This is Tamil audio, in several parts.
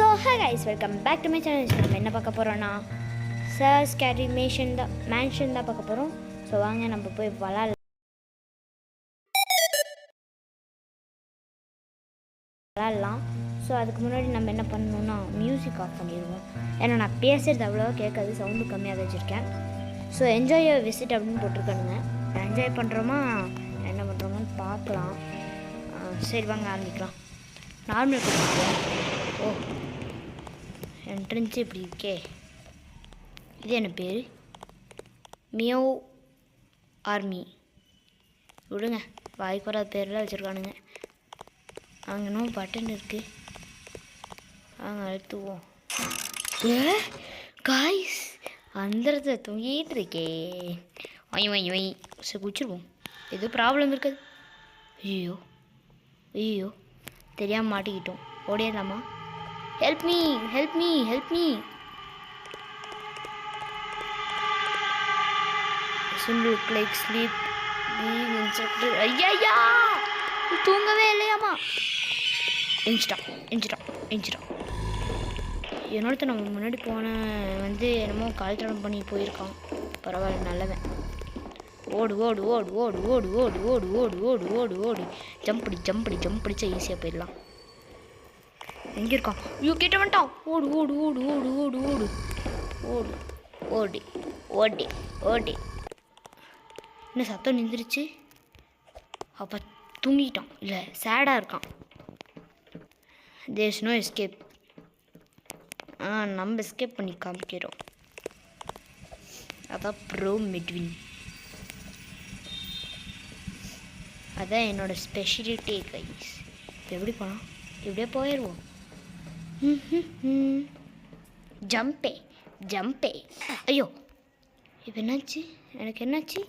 So hey guys, welcome back to my channel. நம்ம என்ன பார்க்க போகிறோன்னா சார் ஸ்கேரி மேன்ஷன் தான் பார்க்க போகிறோம். ஸோ வாங்க நம்ம போய் விளாட்லாம். ஸோ அதுக்கு முன்னாடி நம்ம என்ன பண்ணணும்னா மியூசிக் ஆஃப் பண்ணிடுவோம். ஏன்னா நான் பேசுகிறது அவ்வளோவா கேட்காது, சவுண்டு கம்மியாக தான் வச்சுருக்கேன். ஸோ என்ஜாய் விசிட் அப்படின்னு போட்டிருக்கானுங்க. என்ஜாய் பண்ணுறோமா என்ன பண்ணுறோமான்னு பார்க்கலாம். சரி வாங்க ஆரம்பிக்கலாம். நார்மல் கொடுத்துருக்கோம். ஓ, என்ட்ரன்ஸு இப்படி இருக்கே. இது என்ன பேர்? மியோ ஆர்மி. விடுங்க, வாய்க்கு வராத பேரெலாம் வச்சுருக்கானுங்க. அங்கே இன்னும் பட்டன் இருக்குது, அங்கே அழுத்துவோம். ஏ காய்ஸ், அந்தரத்தை தூங்கிட்டு இருக்கே. வை சரி குடிச்சிருவோம், எதுவும் ப்ராப்ளம் இருக்காது. ஐயோ ஐயோ, தெரியாமல் மாட்டிக்கிட்டோம். ஓடிடலாமா? Help me help me help me. Look like sleep being instructor. ஐயா, தூங்கவே இல்லையாமா. எஞ்சிட்டான். என்னோட நம்ம முன்னாடி போன என்னமோ கால்தடம் பண்ணி போயிருக்கான். பரவாயில்ல, நல்லவன். ஓடு ஓடு ஓடு ஓடு ஓடு ஓடு ஓடு ஓடு ஓடு ஓடு ஓடு ஜம்படிச்சா ஈஸியாக போயிடலாம். எங்கே இருக்கான்? ஐயோ, கிட்ட வந்துட்டான். ஓடு ஓடு ஓடு ஓடு ஓடு ஓடு ஓடு ஓடி ஓடி ஓடி. என்ன சத்தம் நின்றுச்சு? அப்போ தூங்கிட்டான், இல்லை சேடாக இருக்கான். There's no escape. நம்ம எஸ்கேப் பண்ணி காமிக்கிறோம். அதான் ப்ரோ மெட்வின். அதான் என்னோட ஸ்பெஷலிட்டி கைஸ். எப்படி போனால் இப்படியே போயிடுவோம். ஜம்பே. ஐயோ, இப்போ என்னாச்சு? எனக்கு என்னாச்சு?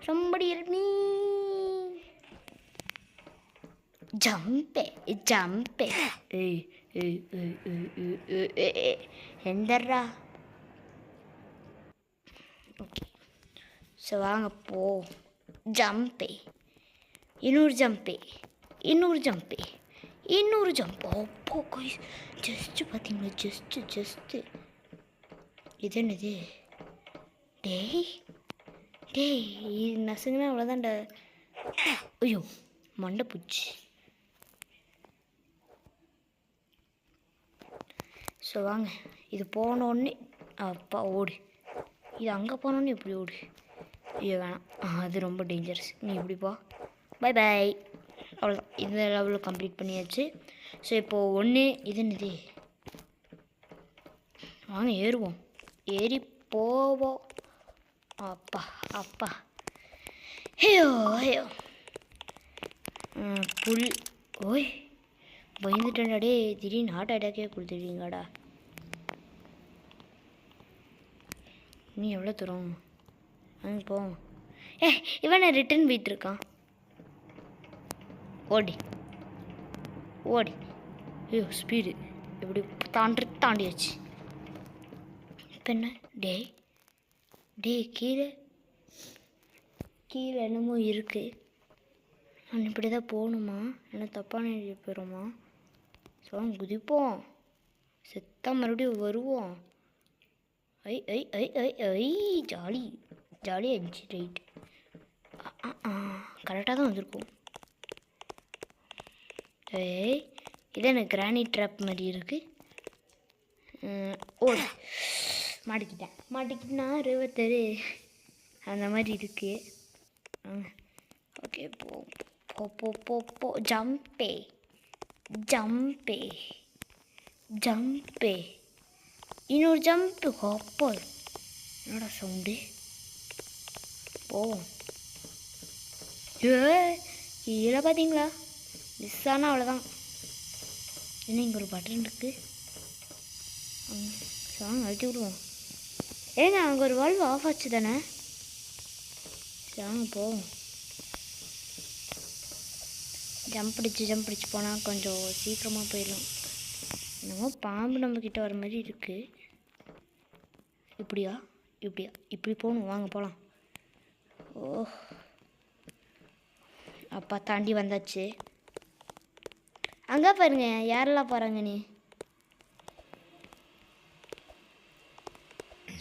somebody help me. ஜம்பே. எந்தரா? ஓகே, ஸோ வாங்க போ. ஜம்பே. இன்னொரு ஜம்ப். அப்போ கைஸ், ஜஸ்ட்டு பார்த்தீங்களா? ஜஸ்ட்டு இது என்னது? டேய் இது நசுங்கன்னா அவ்வளோதான்டா. ஐயோ, மண்டை பூச்சி. ஸோ வாங்க, இது போனோடனே அப்பா ஓடு. இது அங்கே போனோடனே இப்படி ஓடு. ஐயோ வேணாம், அது ரொம்ப டேஞ்சரஸ். நீ இப்படி போ. பை அவ்வளோதான். இந்த லெவலில் கம்ப்ளீட் பண்ணியாச்சு. ஸோ இப்போது ஒன்று இது என்னது? வாங்க ஏறுவோம். ஏறி போவோம். அப்பா ஐயோ புல். ஓய், பயந்துட்டேன்டாடே. திடீர்னு ஹார்ட் அட்டாக்கே கொடுத்துட்டீங்கடா. நீ எவ்வளோ தூரம் அங்கே போவோம்? இவனை ரிட்டன் போயிட்டு இருக்கான். ஓடி ஐயோ ஸ்பீடு. எப்படி தாண்டியாச்சு. இப்போ என்ன? டே கீழே என்னமோ இருக்குது. நான் இப்படி தான் போகணுமா? என்ன தப்பான போயிடுமா? ஸோ குதிப்போம், செத்தா மறுபடியும் வருவோம். ஐ ஜாலியாக இருந்துச்சு. ரைட், கரெக்டாக தான் வந்திருக்கோம். இது எனக்கு கிரானைட் ட்ராப் மாதிரி இருக்குது. ஓ, மாட்டிக்கிட்டேன்னா 21 அந்த மாதிரி இருக்குது. ஓகே, போ. ஜம்பே. இன்னொரு ஜம்ப்பு. அப்போ என்னோட சவுண்டு. போவோம். கீழே பார்த்தீங்களா? மிஸ் ஆனால் அவ்வளோதான். என்ன இங்கே ஒரு பட்டன் இருக்குது. சாங் அழுத்தி விடுவோம். ஏங்க, அங்கே ஒரு வால்வு ஆஃப் ஆச்சு தானே? சாங்க போவோம். ஜம்ப் அடிச்சு போனால் கொஞ்சம் சீக்கிரமாக போயிடலாம். என்னமோ பாம்பு நம்மக்கிட்ட வர மாதிரி இருக்குது. இப்படியா இப்படி போகணும். வாங்க போகலாம். ஓ, அப்பா தாண்டி வந்தாச்சு. அங்கே பாருங்க, யாரெல்லாம் போகிறாங்க. நீ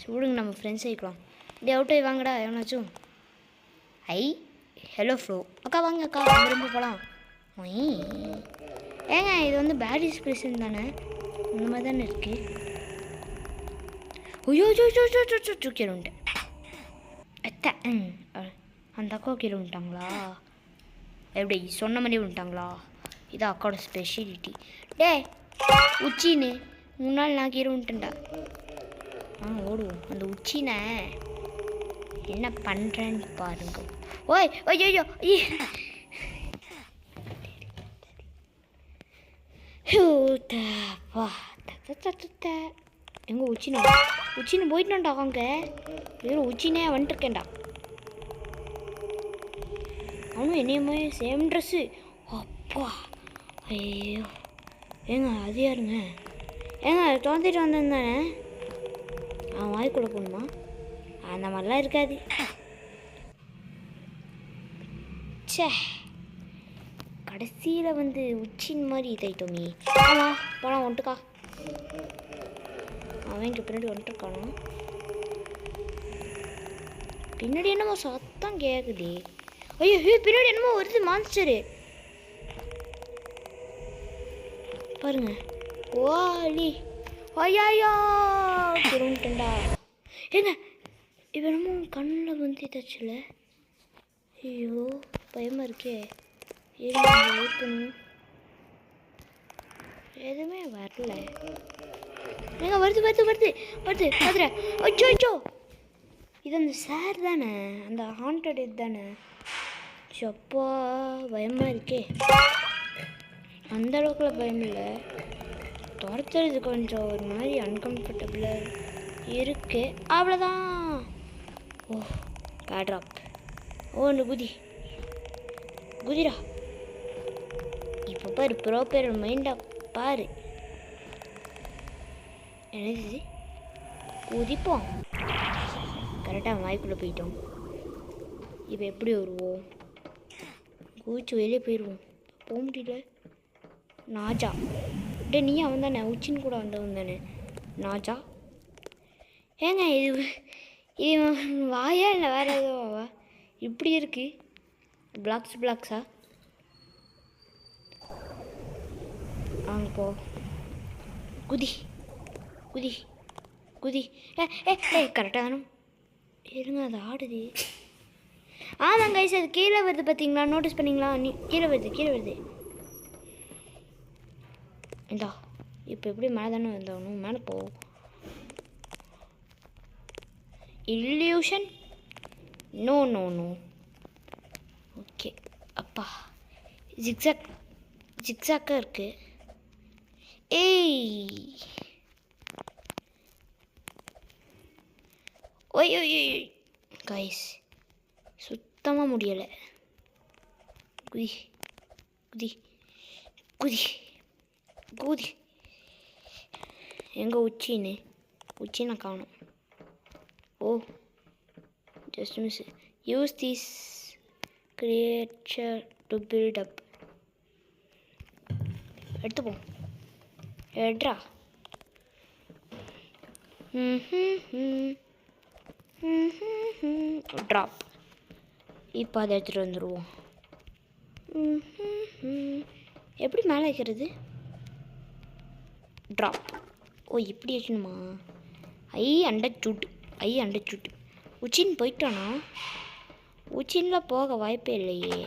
சொல்லுங்க நம்ம ஃப்ரெண்ட்ஸ் ஆகிக்கலாம். டே அவுட் ஆகி வாங்கடா எவனாச்சும். ஐ ஹலோ ஃப்ளோ அக்கா வாங்க அக்கா ரொம்ப போகலாம். ஏங்க இது வந்து பேட் எக்ஸ்பிரஷன் தானே, இந்த மாதிரி தானே இருக்குது. ஐயோ கீழே வந்துட்டேன். அத்தை அந்த அக்கா கீழே வந்துட்டாங்களா? எப்படி சொன்ன மாதிரி வந்துட்டாங்களா? இது அக்காவோட ஸ்பெஷாலிட்டி. டே உச்சின்னு முன்னாள் நான் கீழே வந்துட்டேன்டா. ஓடுவோம். அந்த உச்சினை என்ன பண்ணுறேன்னு பாருங்க. ஓய் ஐயோ எங்க உச்சின்னு போயிட்டான்டா. அங்கே வெறும் உச்சினே வந்துட்டுருக்கேன்டா. அவனும் என்னையுமே சேம் ட்ரெஸ்ஸு. அப்பா ஐயோ ஏங்க அது யாருங்க? ஏங்க தோந்திட்டு வந்திருந்தானே அவன் வாய்க்குள்ள போகணுமா? அந்த மாதிரிலாம் இருக்காது. சே கடைசியில் வந்து உச்சின் மாதிரி இதாயிட்டோமே. ஆமாம் போலாம் வந்துட்டுக்கா. அவன் இங்கே பின்னாடி வந்துட்டுருக்கானோ. பின்னாடி என்னமோ சத்தம் கேட்குது. ஐயோ பின்னாடி என்னமோ வருது மான்ஸ்டரு பாருங்க. ஓலி ஐயா திரும்பிட்டா. ஏங்க இப்போ என்னமோ கண்ணில் வந்து இதாச்சுல. ஐயோ பயமாக இருக்கே. எதுவுமே வரல. ஏங்க வருது வருது வருது வருது வருது. அச்சோ அச்சோ இது அந்த சார் தானே, அந்த ஹாண்டட் இது தானே. சப்பா பயமாக இருக்கே. அந்த அளவுக்குலாம் பயம் இல்லை, துரத்துறது கொஞ்சம் ஒரு மாதிரி அன்கம்ஃபர்டபுளாக இருக்கு, அவ்வளோதான். ஓ பேட்ராப். ஒன்று குதிரா. இப்போ பாரு ப்ரோப்பர் மைண்டாக பாரு. என்னது குதிப்போம். கரெக்டாக வாய்க்குள்ளே போயிட்டோம். இப்போ எப்படி வருவோம்? குதிச்சு வெளியே போயிடுவோம். போக முடியல. நாஜா டே நீ அவன் தானே உச்சின்னு கூட வந்தவன் தானே நாஜா. ஏங்க இது வாயா இல்லை வேறு எதுவும் இப்படி இருக்கு? பிளாக்ஸா? அங்கே போ. குதி குதி குதி. ஏ கரெக்டாக தானே இருங்க. அது ஆடுது. ஆமாம் கைஸ் அது கீழே வருது பார்த்தீங்களா? நோட்டீஸ் பண்ணிங்களா? நீ கீழே வருது. இந்தா இப்போ எப்படி மேலே தானே வந்தாகணும். மேலே போ. Illusion no. ஓகே அப்பா ஜிக்ஸாக்காக இருக்கு. ஏய் ஓய் கைஸ் சுத்தமாக முடியலை. குதி எங்கே உச்சின்னு காணும். Oh just miss. Use this creature to build up. எடுத்துப்போம். எடுறா. ட்ராப். இப்போ அதை எடுத்துகிட்டு வந்துடுவோம். எப்படி மேலே வைக்கிறது? ட்ராப். ஓ இப்படி வைக்கணுமா? ஐ அண்டர்சூட். உச்சின்னு போயிட்டானா? உச்சின்ல போக வாய்ப்பே இல்லையே.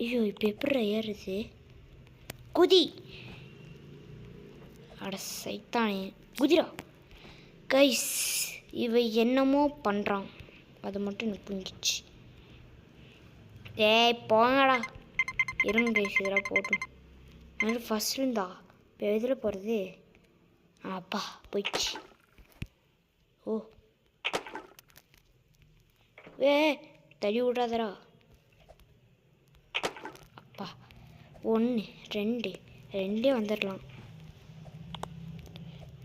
ஐயோ இப்போ எப்படி ஏறுது? குதி. அட சைத்தானே குதிரா. கைஸ் இவை என்னமோ பண்ணுறான், அது மட்டும் எனக்கு புரிஞ்சிச்சு. ஏய் போங்கடா. இருங்க கைஸ் இதெல்லாம் போட்டும். அது ஃபஸ்ட் இருந்தா இப்போ எதில் போகிறது? அப்பா போயிடுச்சு. ஓ தடி விடாதரா. அப்பா 1 2 வந்துடலாம்.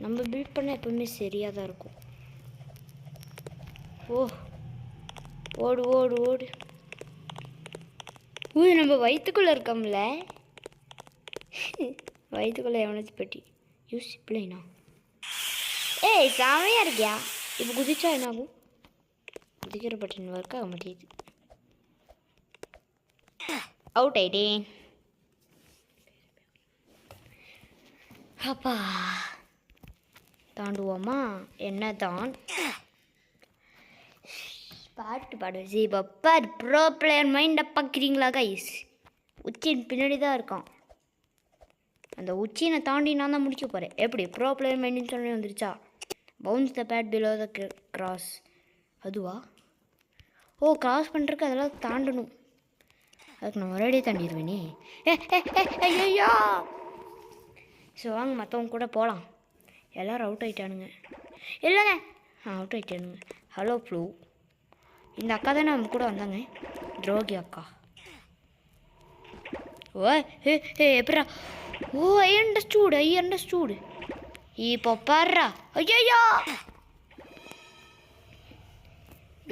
நம்ம பில்ட் பண்ண எப்பவுமே சரியாக தான் இருக்கும். ஓடு. நம்ம வயிற்றுக்குள்ளே இருக்கோம்ல. வயிற்றுக்குள்ளே எவனாச்சும் பெட்டி யூஸ் பிள்ளைனா. ஏய் சாமையாக இருக்கியா? இப்போ குதிச்சா என்ன ஆகும்? குதிக்கிற பட்டன் ஒர்க் ஆக மாட்டேங்குது. அவுட் ஆயிட்டேன். அப்பா தாண்டுவோமா? என்ன தான் பாட்டு பாடுச்சு. இப்போ பார் ப்ரோ பிளேயர் மைண்டை பார்க்குறீங்களா கைஸ்? உச்சின் பின்னாடி தான் இருக்கான். அந்த உச்சினை தாண்டி நான் தான் முடிக்க போகிறேன். எப்படி ப்ரோ பிளேயர் மைண்டுன்னு சொல்லி வந்துருச்சா? Bounce the bat below the grass. அதுவா? ஓ, கிராஸ் பண்ணுறதுக்கு அதெல்லாம் தாண்டணும். அதுக்கு நான் ஒரேடியே தாண்டிடுவேனே. ஐயோ! ஸோ வாங்க மற்றவங்க கூட போகலாம். எல்லோரும் அவுட் ஆகிட்டானுங்க. இல்லைங்க, அவுட் ஆகிட்டானுங்க. ஹலோ ப்ளூ, இந்த அக்கா தானே நம்ம கூட வந்தாங்க, துரோகி அக்கா. ஓ எப்படா? ஓ, ஐ அண்டர்ஸ்டூடு. இப்போ பாடுறா. ஐயோ,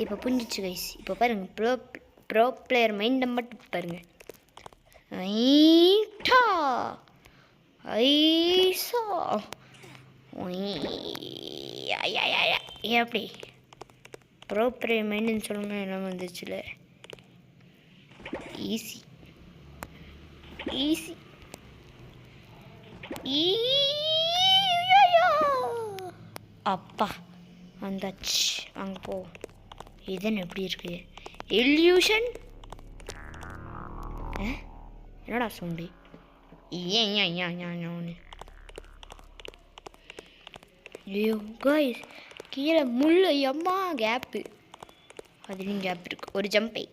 இப்போ புரிஞ்சிச்சு கைஸ். இப்போ பாருங்க ப்ரோ பிளேயர் மைண்டை மட்டும் பாருங்க. ஐசா எப்படி ப்ரோ பிளேயர் மைண்டுன்னு சொல்லணும் எல்லாம் வந்துச்சுல. ஈஸி அப்பா வந்தாச்சு. அங்கே போ. இதன் எப்படி இருக்கு? இல்யூஷன். என்னடா சவுண்டு? ஐயோ காய்ஸ், கீழே முள்ளு. அம்மா கேப்பு, அதுலேயும் கேப் இருக்கு. ஒரு ஜம்பை.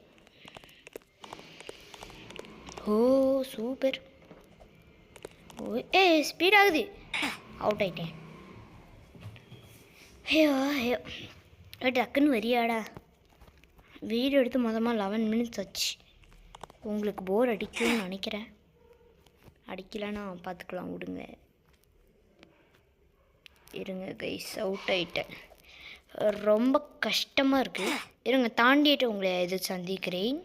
ஓ சூப்பர். ஓ ஸ்பீட் ஆகுது. அவுட் ஆயிட்டேன். ஐயோ டக்குன்னு வரியாடா. வீடியோ எடுத்து மொதமாக 11 மினிட்ஸ் ஆச்சு. உங்களுக்கு போர் அடிக்கும்னு நினைக்கிறேன். அடிக்கலைன்னா பார்த்துக்கலாம், விடுங்க. இருங்க கைஸ், அவுட் ஆகிட்டேன். ரொம்ப கஷ்டமாக இருக்குது. இருங்க தாண்டிட்டு உங்களை எது சந்திக்கிறேன்.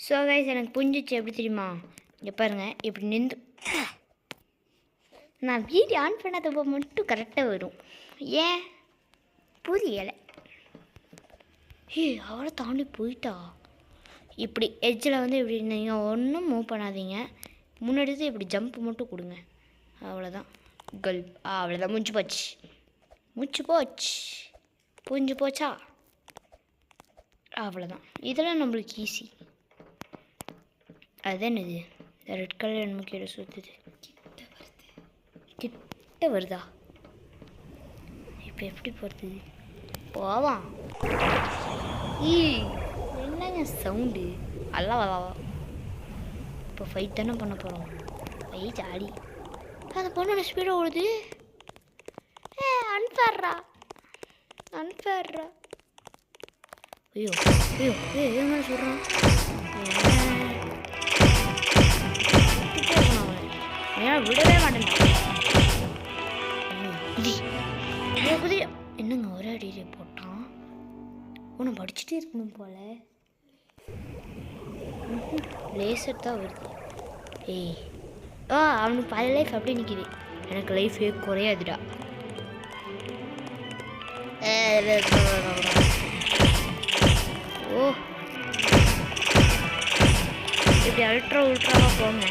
ஸோ கைஸ், எனக்கு புரிஞ்சிச்சு. எப்படி தெரியுமா? இங்கே பாருங்கள், இப்படி நின்று நான் வீடியோ ஆன் பண்ணாதப்போ மட்டும் கரெக்டாக வரும். ஏன் புரியலை. அவரை தாண்டி போயிட்டா. இப்படி எட்ஜில் வந்து இப்படி நீங்கள் ஒன்றும் மூவ் பண்ணாதீங்க. முன்னாடி இப்படி ஜம்ப் மட்டும் கொடுங்க. அவ்வளோதான். அவ்வளோதான். முடிஞ்சு போச்சு. புரிஞ்சு போச்சா? அவ்வளோதான். இதெல்லாம் நம்மளுக்கு ஈஸி. அதுதான் இது ரெட் கலர் என்ன கீழே சுற்றுது. கிட்ட வருதா? இப்போ எப்படி போகிறது? போவா. என்னங்க சவுண்டு? அல்லவா. இப்போ ஃபைட் தானே பண்ண போகிறோம். ஃபைட் ஆடி அந்த பொண்ணோட ஸ்பீடாக ஓடுது. அன்ஃபேர்ரா. ஐயோ என்ன சொல்கிறான்? ஏன் விடவே மாட்டேன். என்னங்க ஒரே அடியிலே போட்டான். ஒன்று படிச்சுட்டே இருக்கணும் போல. லேசர் தான் வருது. அவனுக்கு பல லைஃப் அப்படியே நிற்கிது. எனக்கு லைஃபே குறையாதுடா. ஓ இப்படி அல்ட்ராவாக போங்க.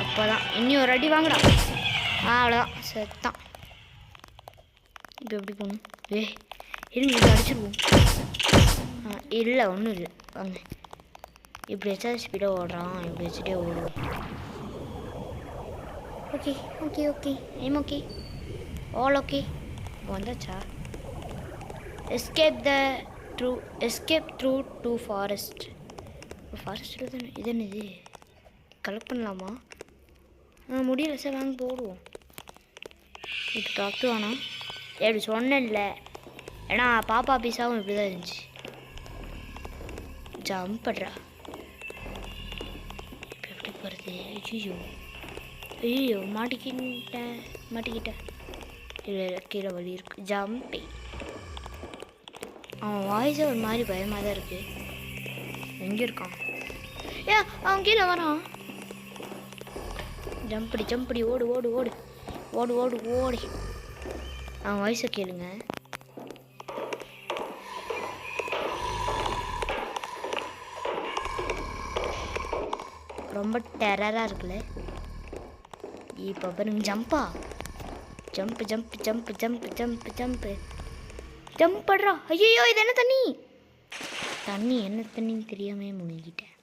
அப்போ தான் இன்னி ஒரு அடி வாங்கடா. அவ்வளோதான், செத்தான். இப்போ எப்படி போகணும்? இருங்க, இப்படி அடிச்சிருவோம். இல்லை ஒன்றும் இல்லை, வாங்க. இப்படி வச்சா ஸ்பீடாக ஓடுறான். இப்படி வச்சுட்டே ஓடுவோம். Okay I'm okay. All okay. வந்தாச்சா? Escape through to forest. ஃபாரஸ்ட்டில் தானே. இது என்னது? கலெக்ட் பண்ணலாமா? முடியல சார், வாங்க போடுவோம். இப்போ டாக்டு வேணாம். எப்படி சொன்னேன்ல, ஏன்னா பாப்பா பீஸாவும் இப்படி தான் இருந்துச்சு. ஜம்ப் பண்ணுறா. இப்போ எப்படி போகிறது? ஐயோ மாட்டிக்கிட்டேன். இல்லை கீழே வலி இருக்கு. ஜம்பி. அவன் வாய்ஸே ஒரு மாதிரி பயமாக தான் இருக்குது. எங்கே இருக்கான்? அவன் கீழே வரான். ஜம்படி ஓடு. அவன் வாய்ஸை கேளுங்க. ரொம்ப டெரராக இருக்குல்ல. இப்போ பாருங்க ஜம்பா, jump jump jump jump jump jump jump படுறா. ஐயோ இது என்ன தண்ணி? தண்ணி என்ன தண்ணின்னு தெரியாமே முழுங்கிட்டேன்.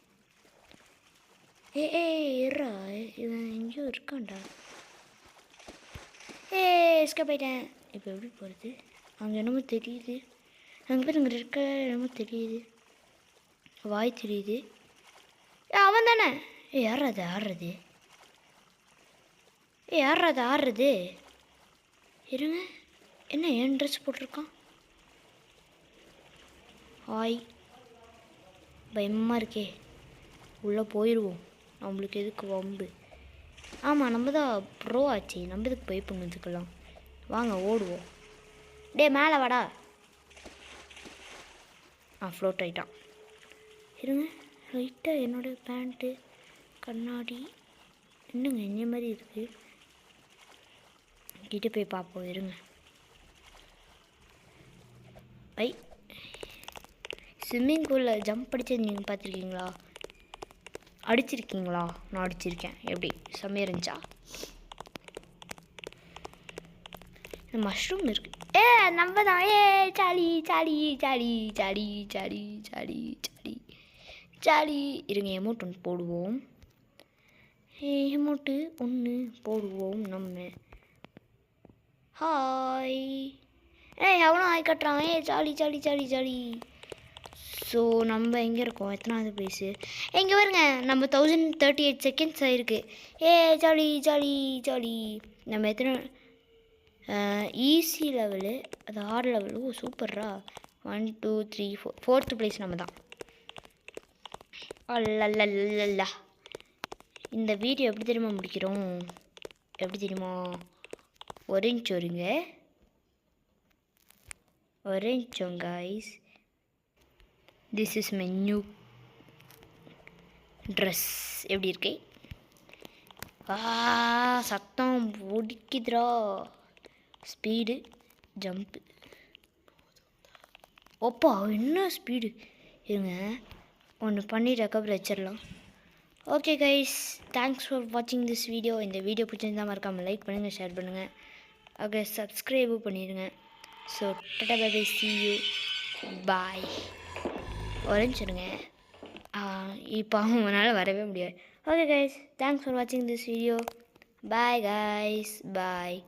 ஏறா, இவன் எங்கேயோ இருக்கான்டா. எஸ்கேப் ஆயிட்டேன். இப்போ எப்படி போகிறது? அங்கே என்னமோ தெரியுது. அங்கே பேர் இங்கே இருக்க என்னமோ தெரியுது. வாய் தெரியுது. அவன் தானே. யாராது ஆடுறது? யாராது ஆடுறது? இருங்க, என்ன ஏன் ட்ரெஸ் போட்டிருக்கான்? ஹாய், பயமாக இருக்கே. உள்ளே போயிடுவோம், நம்மளுக்கு எதுக்கு வம்பு. ஆமாம், நம்ம தான் ப்ரோ ஆச்சு, நம்ம இதுக்கு போய் பண்ணுறதுக்கெல்லாம். வாங்க ஓடுவோம். டே மேலே வாடா. ஃப்ளோட் ஆகிட்டான். இருங்க, லைட்டாக என்னோடய பேண்ட்டு கண்ணாடி இன்னுங்க என்ன மாதிரி இருக்குது. கிட்ட போய் பார்ப்போம். இருங்க. ஸ்விம்மிங் பூலில் ஜம்ப் அடித்தது நீங்கள் பார்த்துருக்கீங்களா? அடிச்சிருக்கீங்களா? நான் அடிச்சிருக்கேன். எப்படி செம்மையாக இருந்துச்சா? மஷ்ரூம் இருக்கு. நம்ம தான். சாலி சாலி சாலி சாலி சாலி சாலி சாலி சாலி. இருங்க, எமௌண்ட் ஒன்று போடுவோம். எமௌண்ட்டு ஒன்று போடுவோம் நம்ம. ஹாய். எவனோ ஹாய் கட்டுறான். சாலி சாலி சாலி சாலி. ஸோ நம்ம எங்கே இருக்கோம்? எத்தனாவது பிளேஸு? எங்கே வருங்க, நம்ம 1038 செகண்ட்ஸ் ஆகிருக்கு. Jolly jolly jolly. நம்ம எத்தனை ஈஸி லெவலு, அது ஹார்ட் லெவலு. சூப்பர்ரா. 1 2 3 4 4th பிளேஸ் நம்ம தான். அல்ல இந்த வீடியோ எப்படி தெரியுமா முடிக்கிறோம்? எப்படி தெரியுமா? ஒரு நிமிஷம் guys. This is my new dress. எப்படி இருக்கு? சத்தம் ஒடிக்குதுரா. Speed jump. ஓப்பா என்ன ஸ்பீடு. இருங்க, ஒன்று பண்ணிட்டு அப்புறம் வச்சிடலாம். ஓகே கைஸ், தேங்க்ஸ் ஃபார் வாட்சிங் திஸ் வீடியோ. இந்த வீடியோ பிடிச்சிருந்தா மறக்காமல் லைக் பண்ணுங்கள், ஷேர் பண்ணுங்கள், ஓகே சப்ஸ்கிரைபும் பண்ணிடுங்க. So tata bye bye, see you, bye. ஒரேஞ்சிடுங்க. இப்போ அவங்களால வரவே முடியாது. ஓகே கைஸ், தேங்க்ஸ் ஃபார் வாட்சிங் this video. Bye guys, bye.